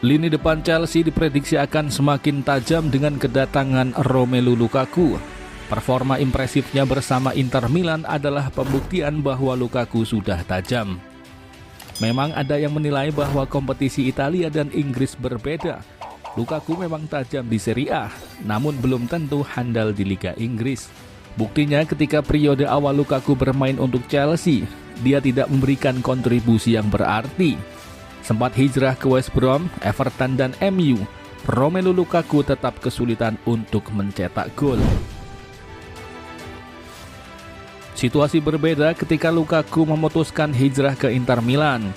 Lini depan Chelsea diprediksi akan semakin tajam dengan kedatangan Romelu Lukaku. Performa impresifnya bersama Inter Milan adalah pembuktian bahwa Lukaku sudah tajam. Memang ada yang menilai bahwa kompetisi Italia dan Inggris berbeda. Lukaku memang tajam di Serie A, namun belum tentu handal di Liga Inggris. Buktinya ketika periode awal Lukaku bermain untuk Chelsea, dia tidak memberikan kontribusi yang berarti. Sempat hijrah ke West Brom, Everton dan MU, Romelu Lukaku tetap kesulitan untuk mencetak gol. Situasi berbeda ketika Lukaku memutuskan hijrah ke Inter Milan.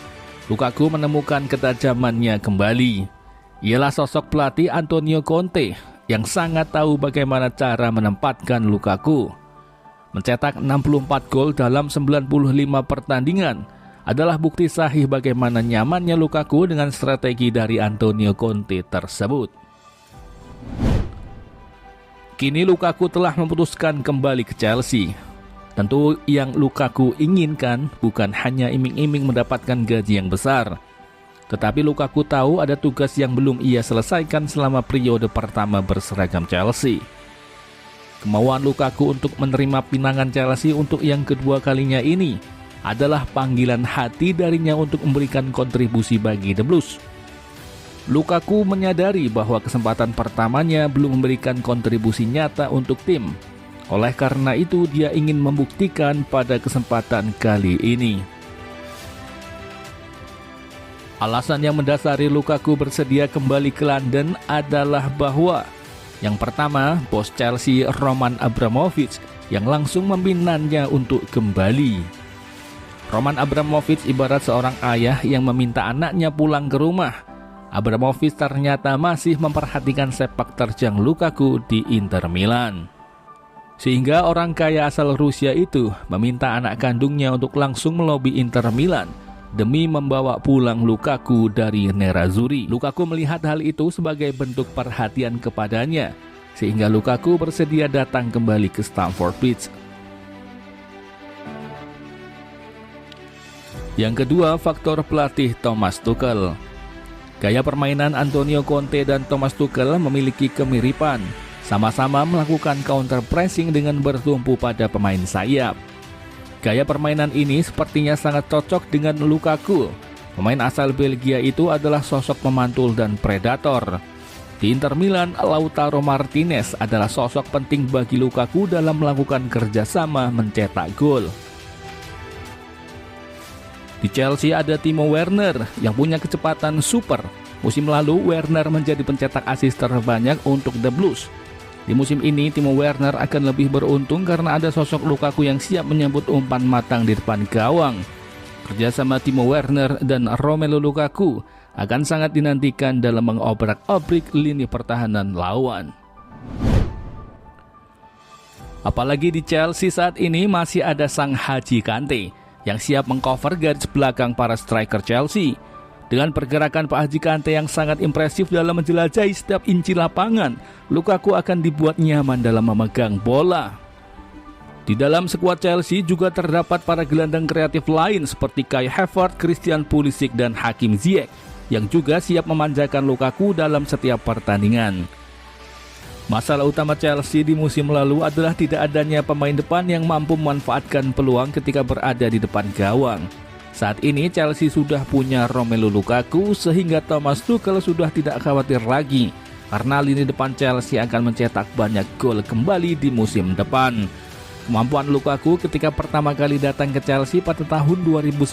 Lukaku menemukan ketajamannya kembali. Ialah sosok pelatih Antonio Conte yang sangat tahu bagaimana cara menempatkan Lukaku. Mencetak 64 gol dalam 95 pertandingan adalah bukti sahih bagaimana nyamannya Lukaku dengan strategi dari Antonio Conte tersebut. Kini Lukaku telah memutuskan kembali ke Chelsea. Tentu yang Lukaku inginkan bukan hanya iming-iming mendapatkan gaji yang besar, tetapi Lukaku tahu ada tugas yang belum ia selesaikan selama periode pertama berseragam Chelsea. Kemauan Lukaku untuk menerima pinangan Chelsea untuk yang kedua kalinya ini adalah panggilan hati darinya untuk memberikan kontribusi bagi The Blues. Lukaku menyadari bahwa kesempatan pertamanya belum memberikan kontribusi nyata untuk tim. Oleh karena itu, dia ingin membuktikan pada kesempatan kali ini. Alasan yang mendasari Lukaku bersedia kembali ke London adalah bahwa yang pertama, bos Chelsea Roman Abramovich yang langsung meminannya untuk kembali. Roman Abramovich ibarat seorang ayah yang meminta anaknya pulang ke rumah. Abramovich ternyata masih memperhatikan sepak terjang Lukaku di Inter Milan. Sehingga orang kaya asal Rusia itu meminta anak kandungnya untuk langsung melobi Inter Milan demi membawa pulang Lukaku dari Nerazzurri. Lukaku melihat hal itu sebagai bentuk perhatian kepadanya, sehingga Lukaku bersedia datang kembali ke Stamford Bridge. Yang kedua, faktor pelatih Thomas Tuchel. Gaya permainan Antonio Conte dan Thomas Tuchel memiliki kemiripan. Sama-sama melakukan counter pressing dengan bertumpu pada pemain sayap. Gaya permainan ini sepertinya sangat cocok dengan Lukaku. Pemain asal Belgia itu adalah sosok pemantul dan predator. Di Inter Milan, Lautaro Martinez adalah sosok penting bagi Lukaku dalam melakukan kerjasama mencetak gol. Di Chelsea ada Timo Werner yang punya kecepatan super. Musim lalu Werner menjadi pencetak assist terbanyak untuk The Blues. Di musim ini Timo Werner akan lebih beruntung karena ada sosok Lukaku yang siap menyambut umpan matang di depan gawang. Kerjasama Timo Werner dan Romelu Lukaku akan sangat dinantikan dalam mengobrak-abrik lini pertahanan lawan. Apalagi di Chelsea saat ini masih ada sang Haji Kante yang siap mengcover garis belakang para striker Chelsea. Dengan pergerakan Pak Haji Kante yang sangat impresif dalam menjelajahi setiap inci lapangan, Lukaku akan dibuat nyaman dalam memegang bola. Di dalam skuad Chelsea juga terdapat para gelandang kreatif lain seperti Kai Havertz, Christian Pulisic, dan Hakim Ziyech yang juga siap memanjakan Lukaku dalam setiap pertandingan. Masalah utama Chelsea di musim lalu adalah tidak adanya pemain depan yang mampu memanfaatkan peluang ketika berada di depan gawang. Saat ini Chelsea sudah punya Romelu Lukaku sehingga Thomas Tuchel sudah tidak khawatir lagi karena lini depan Chelsea akan mencetak banyak gol kembali di musim depan. Kemampuan Lukaku ketika pertama kali datang ke Chelsea pada tahun 2011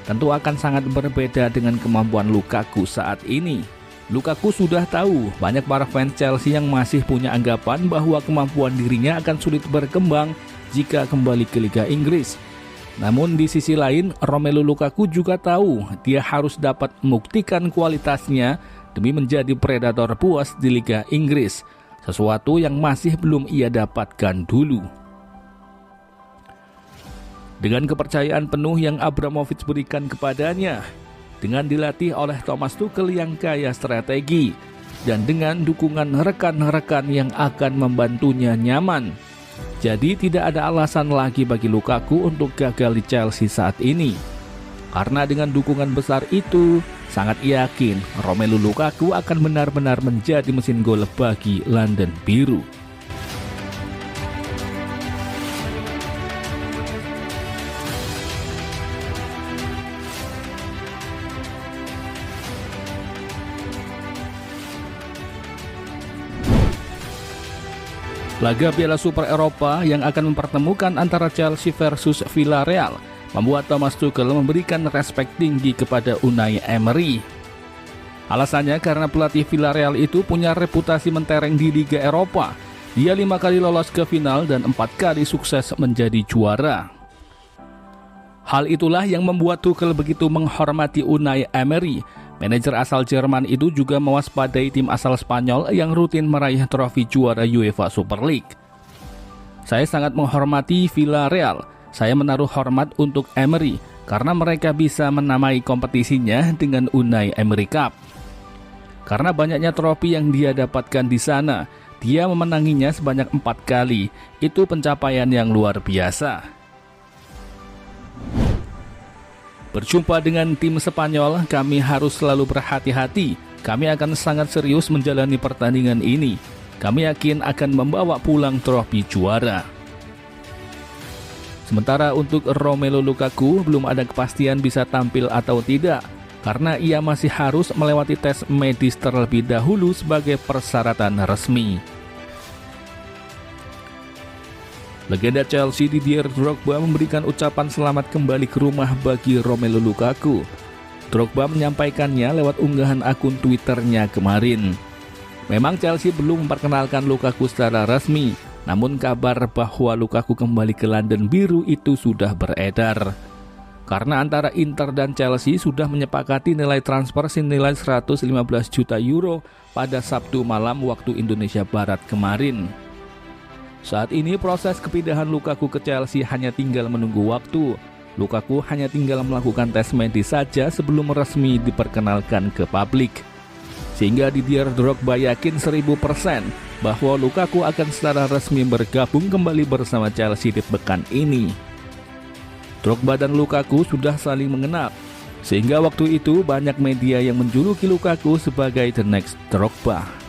tentu akan sangat berbeda dengan kemampuan Lukaku saat ini. Lukaku sudah tahu banyak para fans Chelsea yang masih punya anggapan bahwa kemampuan dirinya akan sulit berkembang jika kembali ke Liga Inggris. Namun di sisi lain, Romelu Lukaku juga tahu dia harus dapat membuktikan kualitasnya demi menjadi predator puas di Liga Inggris, sesuatu yang masih belum ia dapatkan dulu. Dengan kepercayaan penuh yang Abramovich berikan kepadanya, dengan dilatih oleh Thomas Tuchel yang kaya strategi, dan dengan dukungan rekan-rekan yang akan membantunya nyaman, jadi tidak ada alasan lagi bagi Lukaku untuk gagal di Chelsea saat ini. Karena dengan dukungan besar itu, sangat yakin Romelu Lukaku akan benar-benar menjadi mesin gol bagi London Biru. Laga Piala Super Eropa yang akan mempertemukan antara Chelsea versus Villarreal membuat Thomas Tuchel memberikan respek tinggi kepada Unai Emery. Alasannya karena pelatih Villarreal itu punya reputasi mentereng di Liga Eropa. Dia 5 kali lolos ke final dan 4 kali sukses menjadi juara. Hal itulah yang membuat Tuchel begitu menghormati Unai Emery. Manajer asal Jerman itu juga mewaspadai tim asal Spanyol yang rutin meraih trofi juara UEFA Super League. Saya sangat menghormati Villarreal. Saya menaruh hormat untuk Emery karena mereka bisa menamai kompetisinya dengan Unai Emery Cup. Karena banyaknya trofi yang dia dapatkan di sana, dia memenanginya sebanyak 4 kali. Itu pencapaian yang luar biasa. Berjumpa dengan tim Spanyol, kami harus selalu berhati-hati. Kami akan sangat serius menjalani pertandingan ini. Kami yakin akan membawa pulang trofi juara. Sementara untuk Romelu Lukaku, belum ada kepastian bisa tampil atau tidak, karena ia masih harus melewati tes medis terlebih dahulu sebagai persyaratan resmi. Legenda Chelsea Didier Drogba memberikan ucapan selamat kembali ke rumah bagi Romelu Lukaku. Drogba menyampaikannya lewat unggahan akun Twitternya kemarin. Memang Chelsea belum memperkenalkan Lukaku secara resmi, namun kabar bahwa Lukaku kembali ke London Biru itu sudah beredar. Karena antara Inter dan Chelsea sudah menyepakati nilai transfer senilai 115 juta euro pada Sabtu malam waktu Indonesia Barat kemarin. Saat ini proses kepindahan Lukaku ke Chelsea hanya tinggal menunggu waktu. Lukaku hanya tinggal melakukan tes medis saja sebelum resmi diperkenalkan ke publik. Sehingga Didier Drogba yakin 1000% bahwa Lukaku akan secara resmi bergabung kembali bersama Chelsea di pekan ini. Drogba dan Lukaku sudah saling mengenal, sehingga waktu itu banyak media yang menjuluki Lukaku sebagai The Next Drogba.